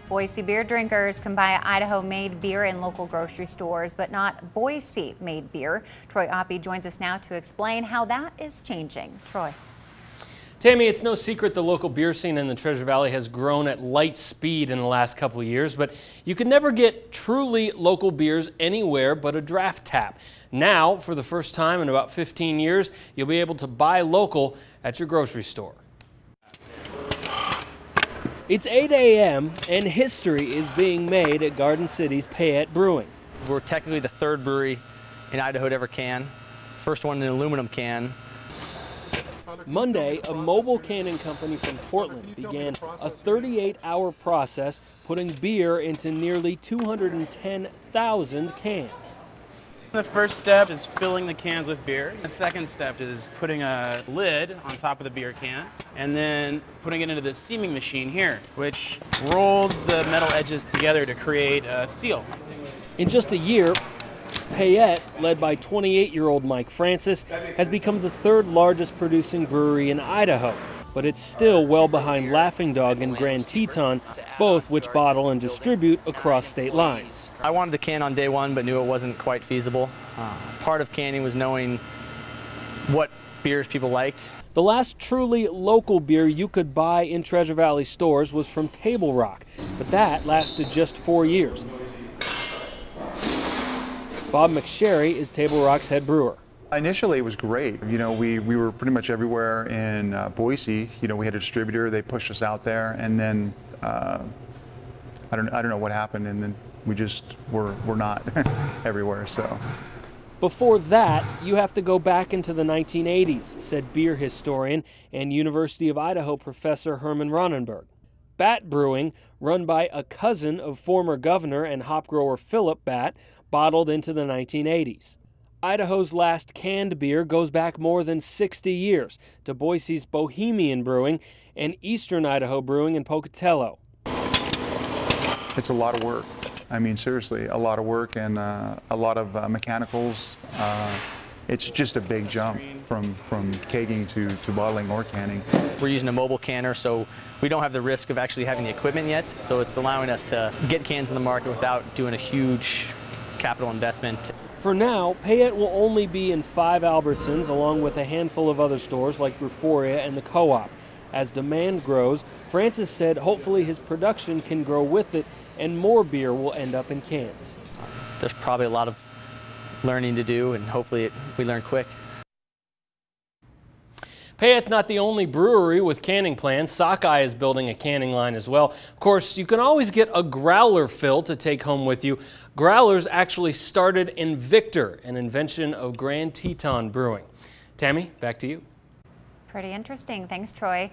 Boise beer drinkers can buy Idaho-made beer in local grocery stores, but not Boise-made beer. Troy Oppie joins us now to explain how that is changing. Troy. Tammy, it's no secret the local beer scene in the Treasure Valley has grown at light speed in the last couple of years, but you can never get truly local beers anywhere but a draft tap. Now, for the first time in about 15 years, you'll be able to buy local at your grocery store. It's 8 a.m. and history is being made at Garden City's Payette Brewing. We're technically the third brewery in Idaho to ever can. First one in an aluminum can. Monday, a mobile canning company from Portland began a 38-hour process putting beer into nearly 210,000 cans. The first step is filling the cans with beer. The second step is putting a lid on top of the beer can and then putting it into the seaming machine here, which rolls the metal edges together to create a seal. In just a year, Payette, led by 28-year-old Mike Francis, has become the third largest producing brewery in Idaho, but it's still well behind Laughing Dog and Grand Teton, both which bottle and distribute across state lines. I wanted to can on day one, but knew it wasn't quite feasible. Part of canning was knowing what beers people liked. The last truly local beer you could buy in Treasure Valley stores was from Table Rock, but that lasted just 4 years. Bob McSherry is Table Rock's head brewer. Initially, it was great. You know, we were pretty much everywhere in Boise. You know, we had a distributor. They pushed us out there, and then I don't know what happened, and then we just were not everywhere. So. Before that, you have to go back into the 1980s, said beer historian and University of Idaho professor Herman Ronenberg. Bat Brewing, run by a cousin of former governor and hop grower Philip Bat, bottled into the 1980s. Idaho's last canned beer goes back more than 60 years to Boise's Bohemian Brewing and Eastern Idaho Brewing in Pocatello. It's a lot of work. I mean, seriously, a lot of work and a lot of mechanicals. It's just a big jump from kegging to bottling or canning. We're using a mobile canner, so we don't have the risk of actually having the equipment yet. So it's allowing us to get cans in the market without doing a huge capital investment. For now, Payette will only be in 5 Albertsons along with a handful of other stores like Bruforia and the Co-op. As demand grows, Francis said hopefully his production can grow with it and more beer will end up in cans. There's probably a lot of learning to do, and hopefully we learn quick. Payette's not the only brewery with canning plans. Sockeye is building a canning line as well. Of course, you can always get a growler fill to take home with you. Growlers actually started in Victor, an invention of Grand Teton Brewing. Tammy, back to you. Pretty interesting. Thanks, Troy.